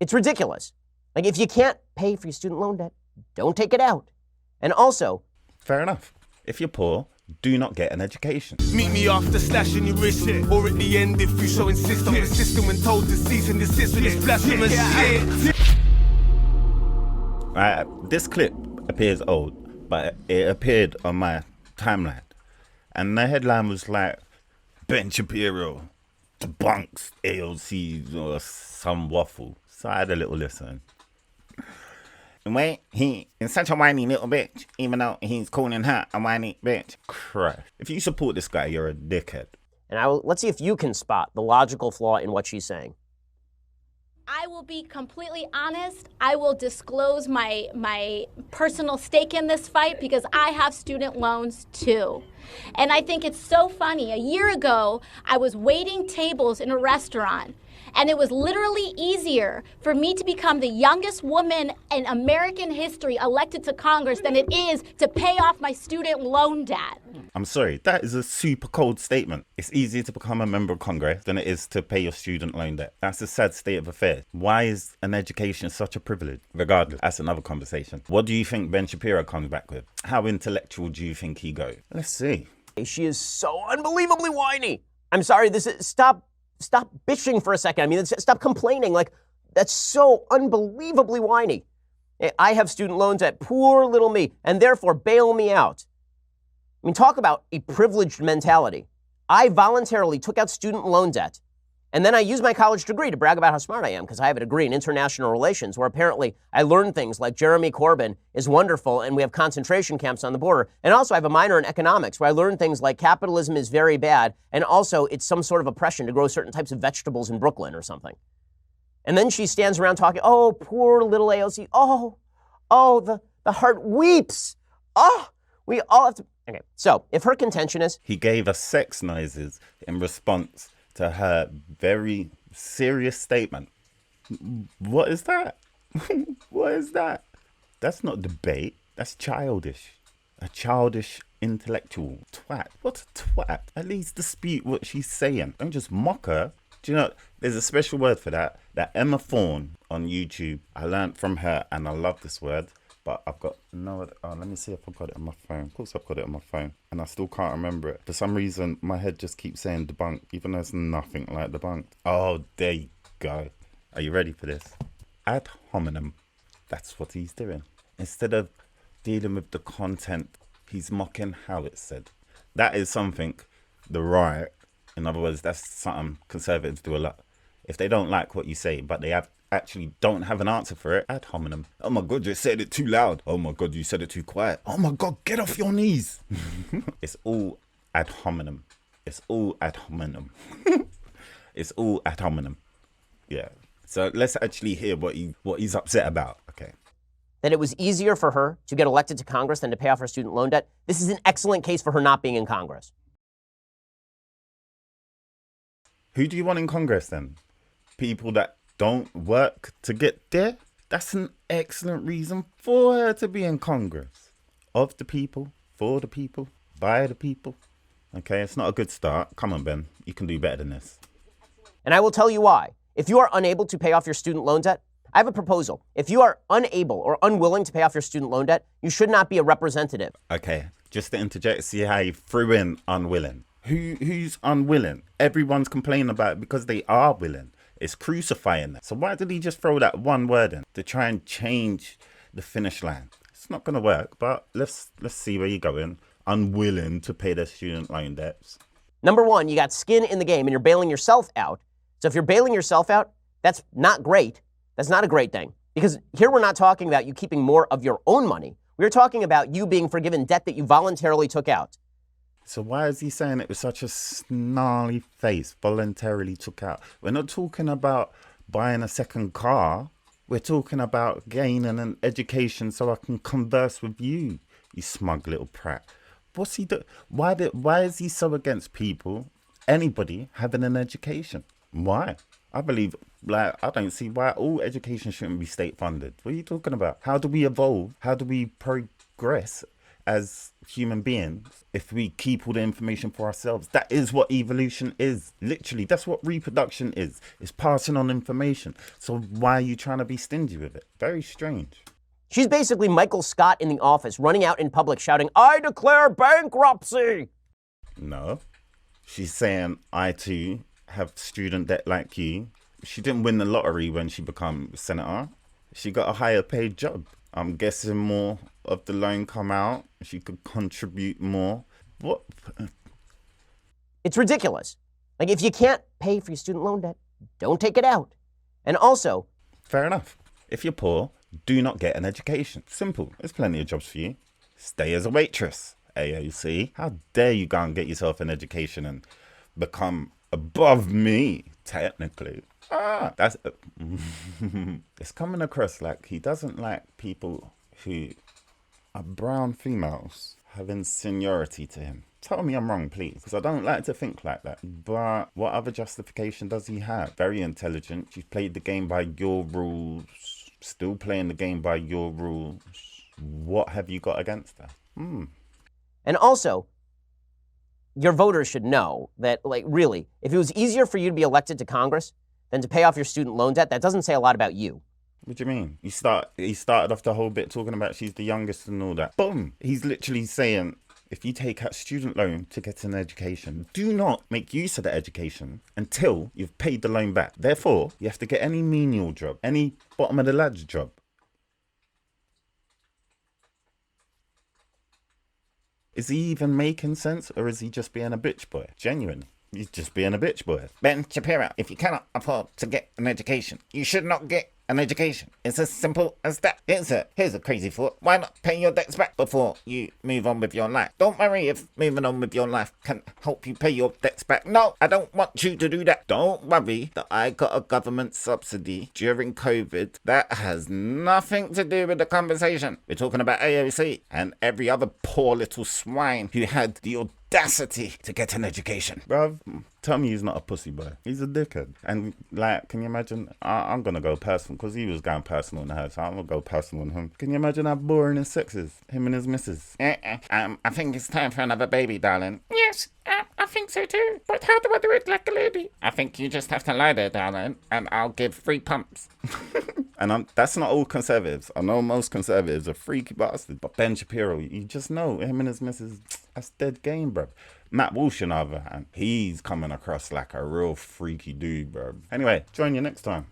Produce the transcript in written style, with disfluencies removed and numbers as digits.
It's ridiculous. Like, if you can't pay for your student loan debt, don't take it out. And also... Fair enough. If you're poor, do not get an education. Meet me after slashing your wrist, or at the end if you so insist. I'm the system when told to cease and desist with this blasphemous shit. This clip appears old, but it appeared on my timeline. And the headline was like, Ben Shapiro debunks AOC or some waffle. So I had a little listen. Wait, he is such a whiny little bitch, even though he's calling her a whiny bitch. Christ. If you support this guy, you're a dickhead. And let's see if you can spot the logical flaw in what she's saying. I will be completely honest. I will disclose my personal stake in this fight because I have student loans too. And I think it's so funny. A year ago, I was waiting tables in a restaurant, and it was literally easier for me to become the youngest woman in American history elected to Congress than it is to pay off my student loan debt. I'm sorry, that is a super cold statement. It's easier to become a member of Congress than it is to pay your student loan debt. That's a sad state of affairs. Why is an education such a privilege? Regardless, that's another conversation. What do you think Ben Shapiro comes back with? How intellectual do you think he goes? Let's see. She is so unbelievably whiny. I'm sorry, stop bitching for a second. I mean, stop complaining. Like, that's so unbelievably whiny. I have student loans at poor little me, and therefore bail me out. I mean, talk about a privileged mentality. I voluntarily took out student loan debt, and then I used my college degree to brag about how smart I am because I have a degree in international relations where apparently I learned things like Jeremy Corbyn is wonderful and we have concentration camps on the border. And also I have a minor in economics where I learned things like capitalism is very bad and also it's some sort of oppression to grow certain types of vegetables in Brooklyn or something. And then she stands around talking, oh, poor little AOC. Oh, the heart weeps. Oh, we all have to. Okay, so if her contention is... He gave us sex noises in response to her very serious statement. What is that? What is that? That's not debate. That's childish. A childish intellectual twat. What's a twat? At least dispute what she's saying. Don't just mock her. Do you know, there's a special word for that. That Emma Thorne on YouTube. I learned from her and I love this word. But I've got no other. Oh, let me see if I've got it on my phone. Of course I've got it on my phone. And I still can't remember it. For some reason, my head just keeps saying debunk, even though it's nothing like debunk. Oh, there you go. Are you ready for this? Ad hominem. That's what he's doing. Instead of dealing with the content, he's mocking how it's said. That is something the right, in other words, that's something conservatives do a lot. If they don't like what you say, but they actually don't have an answer for it, ad hominem. Oh my God, you said it too loud. Oh my God, you said it too quiet. Oh my God, get off your knees. It's all ad hominem. It's all ad hominem. It's all ad hominem. Yeah. So let's actually hear what he's upset about. Okay. That it was easier for her to get elected to Congress than to pay off her student loan debt. This is an excellent case for her not being in Congress. Who do you want in Congress then? People that don't work to get there? That's an excellent reason for her to be in Congress. Of the people, for the people, by the people. Okay, it's not a good start. Come on, Ben. You can do better than this. And I will tell you why. If you are unable to pay off your student loan debt, I have a proposal. If you are unable or unwilling to pay off your student loan debt, you should not be a representative. Okay, just to interject, see how you threw in unwilling. Who's unwilling? Everyone's complaining about it because they are willing. It's crucifying them. So why did he just throw that one word in to try and change the finish line? It's not going to work, but let's see where you're going. Unwilling to pay their student loan debts. Number one, you got skin in the game and you're bailing yourself out. So if you're bailing yourself out, that's not great. That's not a great thing. Because here we're not talking about you keeping more of your own money. We're talking about you being forgiven debt that you voluntarily took out. So why is he saying it with such a snarly face, voluntarily took out? We're not talking about buying a second car. We're talking about gaining an education so I can converse with you, you smug little prat. What's he do? Why is he so against people, anybody having an education? Why? I believe, I don't see why all education shouldn't be state funded. What are you talking about? How do we evolve? How do we progress as human beings if we keep all the information for ourselves. That is what evolution is. Literally, that's what reproduction is. It's passing on information. So why are you trying to be stingy with it? Very strange. She's basically Michael Scott in The Office, running out in public shouting, "I declare bankruptcy!" No. She's saying, I too have student debt like you. She didn't win the lottery when she became senator. She got a higher paid job. I'm guessing more of the loan come out. She could contribute more. What? It's ridiculous. Like, if you can't pay for your student loan debt, don't take it out. And also, Fair enough. If you're poor, do not get an education. Simple. There's plenty of jobs for you. Stay as a waitress, AOC. How dare you go and get yourself an education and become above me, technically. That's it's coming across like he doesn't like people who are brown females having seniority to him. Tell me I'm wrong, please, because I don't like to think like that. But what other justification does he have? Very intelligent. She's played the game by your rules. Still playing the game by your rules. What have you got against her? And also, your voters should know that, like, really, if it was easier for you to be elected to Congress than to pay off your student loan debt, that doesn't say a lot about you. What do you mean? He started off the whole bit talking about she's the youngest and all that. Boom! He's literally saying, if you take out student loan to get an education, do not make use of the education until you've paid the loan back. Therefore, you have to get any menial job, any bottom of the ladder job. Is he even making sense, or is he just being a bitch boy? Genuine. He's just being a bitch boy. Ben Shapiro, if you cannot afford to get an education, you should not get an education. It's as simple as that. Here's a crazy thought. Why not pay your debts back before you move on with your life? Don't worry if moving on with your life can help you pay your debts back. No, I don't want you to do that. Don't worry that I got a government subsidy during COVID. That has nothing to do with the conversation. We're talking about AOC and every other poor little swine who had the audacity to get an education. Bruv, tell me he's not a pussy boy. He's a dickhead. And, like, can you imagine? I'm going to go personal, because he was going personal in her, so I'm going to go personal on him. Can you imagine how boring his sex is? Him and his missus. I think it's time for another baby, darling. Yes, I think so too. But how do I do it like a lady? I think you just have to lie there, darling, and I'll give 3 pumps. And that's not all conservatives. I know most conservatives are freaky bastards. But Ben Shapiro, you just know, him and his missus, that's dead game, bro. Matt Walsh, on the other hand, he's coming across like a real freaky dude, bro. Anyway, join you next time.